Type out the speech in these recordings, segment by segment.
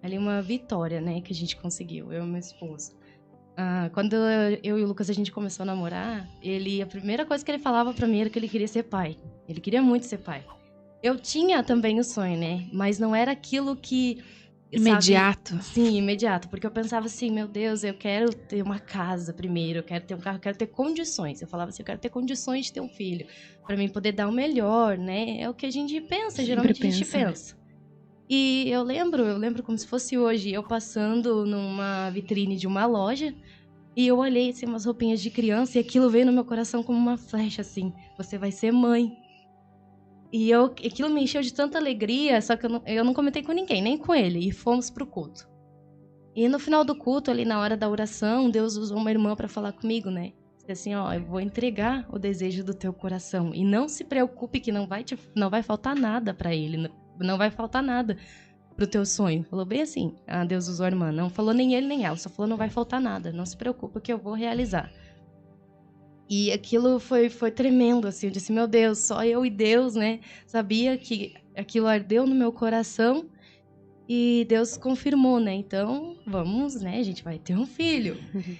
ali uma vitória, né, que a gente conseguiu, eu e meu esposo. Quando eu e o Lucas, a gente começou a namorar, a primeira coisa que ele falava pra mim era que ele queria ser pai. Ele queria muito ser pai. Eu tinha também o sonho, né, mas não era aquilo que, Imediato. sabe, sim, imediato, porque eu pensava assim, meu Deus, eu quero ter uma casa primeiro, eu quero ter um carro, eu quero ter condições. Eu falava assim, eu quero ter condições de ter um filho, pra mim poder dar o melhor, né, é o que a gente pensa, geralmente a gente pensa. E eu lembro como se fosse hoje, eu passando numa vitrine de uma loja, e eu olhei assim, umas roupinhas de criança, e aquilo veio no meu coração como uma flecha, assim, você vai ser mãe. E aquilo me encheu de tanta alegria, só que eu não comentei com ninguém, nem com ele, e fomos pro culto. E no final do culto, ali na hora da oração, Deus usou uma irmã para falar comigo, né? Disse assim, ó, eu vou entregar o desejo do teu coração, e não se preocupe que não vai faltar nada para ele, não vai faltar nada pro teu sonho. Falou bem assim, Deus usou a irmã, não falou nem ele nem ela, só falou não vai faltar nada, não se preocupe que eu vou realizar. E aquilo foi tremendo, assim, eu disse, meu Deus, só eu e Deus, né, sabia que aquilo ardeu no meu coração e Deus confirmou, né, então vamos, né, a gente vai ter um filho.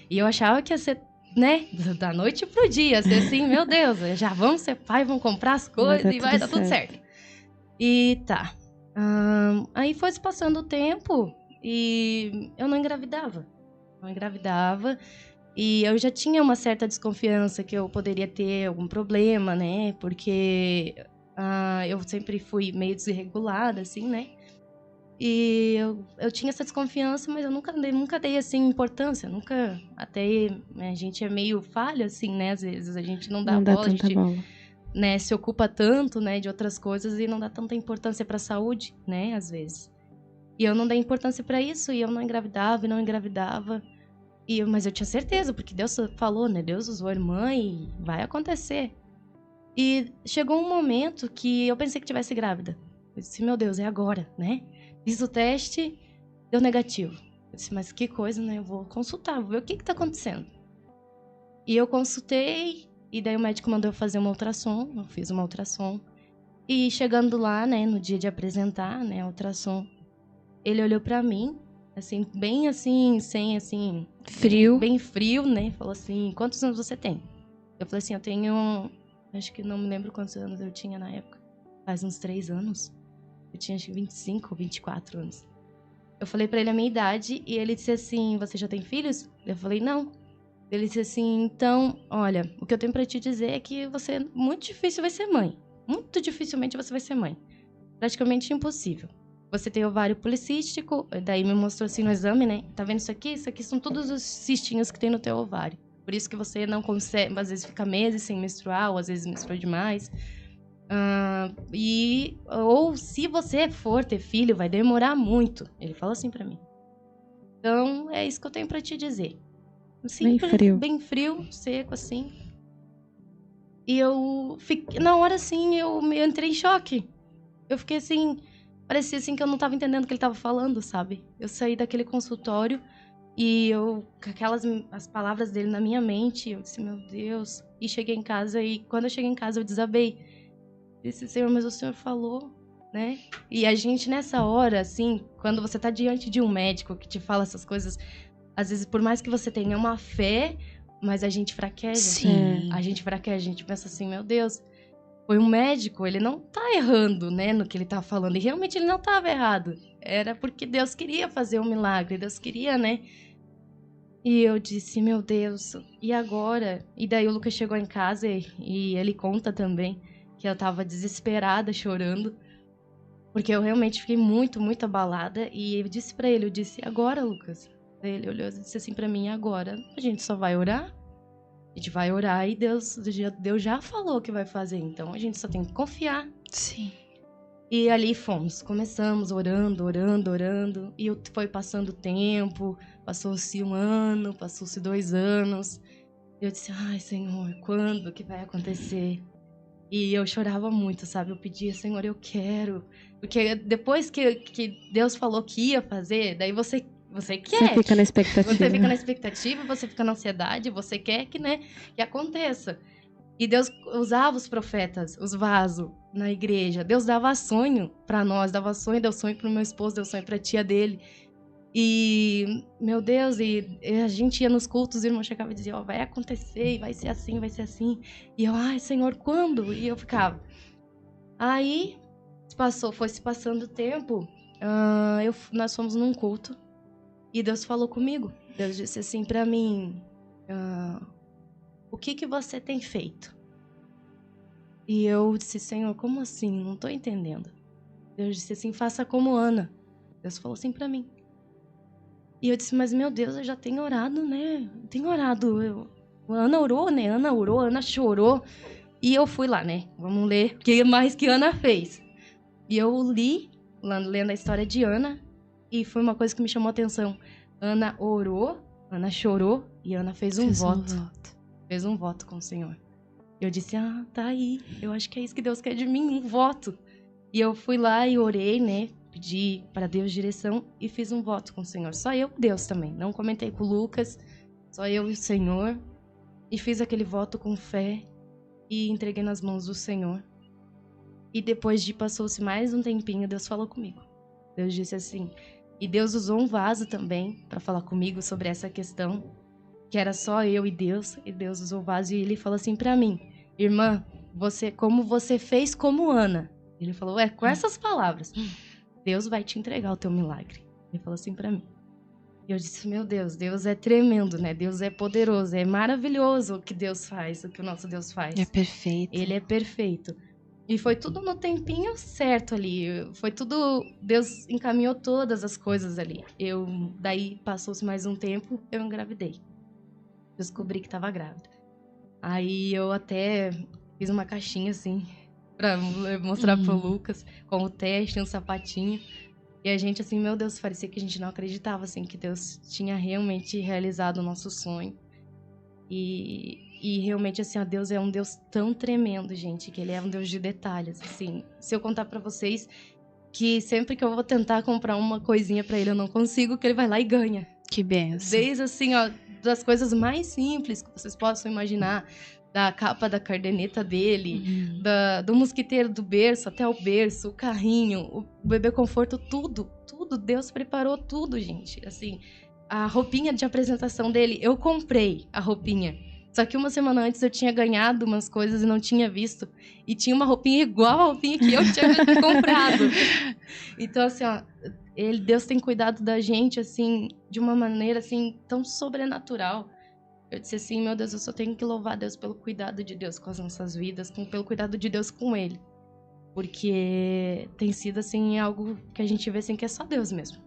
E eu achava que ia ser, né, da noite pro dia, ia ser assim, meu Deus, já vamos ser pai, vamos comprar as coisas e vai dar tudo certo. E tá. Aí foi se passando o tempo e eu não engravidava. Não engravidava. E eu já tinha uma certa desconfiança que eu poderia ter algum problema, né? Porque eu sempre fui meio desregulada, assim, né? E eu tinha essa desconfiança, mas eu nunca dei assim, importância. Nunca. Até a gente é meio falho, assim, né? Às vezes a gente não dá bola, a gente bola. Né, se ocupa tanto, né, de outras coisas e não dá tanta importância para a saúde, né, às vezes. E eu não dei importância para isso e eu não engravidava e não engravidava. Mas eu tinha certeza, porque Deus falou, né, Deus usou a irmã e vai acontecer. E chegou um momento que eu pensei que tivesse grávida. Eu disse, meu Deus, é agora, né? Fiz o teste, deu negativo. Eu disse, mas que coisa, né? Eu vou consultar, vou ver o que tá acontecendo. E eu consultei, e daí o médico mandou eu fazer uma ultrassom, eu fiz uma ultrassom. E chegando lá, né, no dia de apresentar, né, a ultrassom, ele olhou pra mim, assim, bem assim, sem assim... Frio. Bem frio, né, falou assim, quantos anos você tem? Eu falei assim, eu tenho, acho que não me lembro quantos anos eu tinha na época, faz uns 3 anos. Eu tinha acho que 25 ou 24 anos. Eu falei pra ele a minha idade e ele disse assim, você já tem filhos? Eu falei, não. Ele disse assim, então, olha, o que eu tenho pra te dizer é que você muito difícil vai ser mãe. Muito dificilmente você vai ser mãe. Praticamente impossível. Você tem ovário policístico, daí me mostrou assim no exame, né? Tá vendo isso aqui? Isso aqui são todos os cistinhos que tem no teu ovário. Por isso que você não consegue, às vezes fica meses sem menstruar, ou às vezes menstrua demais. Ou se você for ter filho, vai demorar muito. Ele falou assim pra mim. Então, é isso que eu tenho pra te dizer. Simples, bem frio, seco, assim. E eu fiquei... Na hora, assim, eu entrei em choque. Eu fiquei assim... Parecia, assim, que eu não tava entendendo o que ele tava falando, sabe? Eu saí daquele consultório e com as palavras dele na minha mente, eu disse, meu Deus. E cheguei em casa e quando eu cheguei em casa eu desabei. Disse, Senhor, mas o Senhor falou, né? E a gente, nessa hora, assim, quando você tá diante de um médico que te fala essas coisas... Às vezes, por mais que você tenha uma fé, mas a gente fraqueja. Sim. A gente fraqueja, a gente pensa assim, meu Deus, foi um médico, ele não tá errando, né, no que ele tá falando. E realmente ele não tava errado. Era porque Deus queria fazer um milagre, Deus queria, né? E eu disse, meu Deus, e agora? E daí o Lucas chegou em casa e ele conta também que eu tava desesperada, chorando. Porque eu realmente fiquei muito, muito abalada. E eu disse pra ele, eu disse, agora, Lucas? Ele olhou e disse assim pra mim, agora a gente só vai orar. A gente vai orar e Deus já falou que vai fazer, então a gente só tem que confiar. Sim. E ali começamos orando. E foi passando o tempo, passou-se 1 ano, passou-se 2 anos. Eu disse, ai Senhor, quando que vai acontecer? E eu chorava muito, sabe? Eu pedia, Senhor, eu quero. Porque depois que Deus falou que ia fazer, daí você quer. Você fica na expectativa. Você fica na expectativa, você fica na ansiedade, você quer que aconteça. E Deus usava os profetas, os vasos na igreja. Deus dava sonho pra nós, deu sonho pro meu esposo, deu sonho pra tia dele. E, meu Deus, e a gente ia nos cultos, o irmão chegava e dizia, vai acontecer, e vai ser assim, vai ser assim. E eu, ai, Senhor, quando? E eu ficava. Aí, foi se passando o tempo, nós fomos num culto, e Deus falou comigo. Deus disse assim pra mim, o que você tem feito? E eu disse, Senhor, como assim? Não tô entendendo. Deus disse assim, faça como Ana. Deus falou assim pra mim. E eu disse, mas meu Deus, eu já tenho orado, né? Tenho orado. Ana orou, né? Ana orou, Ana chorou. E eu fui lá, né? Vamos ler o que mais que Ana fez. E eu lendo a história de Ana, e foi uma coisa que me chamou a atenção. Ana orou, Ana chorou, e Ana fez um voto. Fez um voto com o Senhor. Eu disse, tá aí. Eu acho que é isso que Deus quer de mim, um voto. E eu fui lá e orei, né? Pedi para Deus direção e fiz um voto com o Senhor. Só eu e Deus também. Não comentei com o Lucas, só eu e o Senhor. E fiz aquele voto com fé e entreguei nas mãos do Senhor. E depois passou-se mais um tempinho, Deus falou comigo. Deus disse assim, e Deus usou um vaso também para falar comigo sobre essa questão, que era só eu e Deus usou o vaso e ele falou assim para mim, irmã, como você fez como Ana. Ele falou, com essas palavras, Deus vai te entregar o teu milagre. Ele falou assim para mim. E eu disse, meu Deus, Deus é tremendo, né? Deus é poderoso, é maravilhoso o que Deus faz, o que o nosso Deus faz. É perfeito. Ele é perfeito. E foi tudo no tempinho certo ali. Foi tudo... Deus encaminhou todas as coisas ali. Daí, passou-se mais um tempo, eu engravidei. Descobri que estava grávida. Aí, eu até fiz uma caixinha, assim, pra mostrar pro Lucas, com o teste, um sapatinho. E a gente, assim, meu Deus, parecia que a gente não acreditava, assim, que Deus tinha realmente realizado o nosso sonho. E realmente, assim, Deus é um Deus tão tremendo, gente, que Ele é um Deus de detalhes, assim. Se eu contar pra vocês que sempre que eu vou tentar comprar uma coisinha pra Ele, eu não consigo, que Ele vai lá e ganha. Que benção. Desde, assim, das coisas mais simples que vocês possam imaginar, da capa da caderneta dele, do mosquiteiro do berço até o berço, o carrinho, o bebê conforto, tudo, Deus preparou tudo, gente, assim... A roupinha de apresentação dele, eu comprei a roupinha. Só que uma semana antes eu tinha ganhado umas coisas e não tinha visto. E tinha uma roupinha igual a roupinha que eu tinha comprado. Então, assim, Deus tem cuidado da gente, assim, de uma maneira, assim, tão sobrenatural. Eu disse assim, meu Deus, eu só tenho que louvar Deus pelo cuidado de Deus com as nossas vidas, pelo cuidado de Deus com Ele. Porque tem sido, assim, algo que a gente vê, assim, que é só Deus mesmo.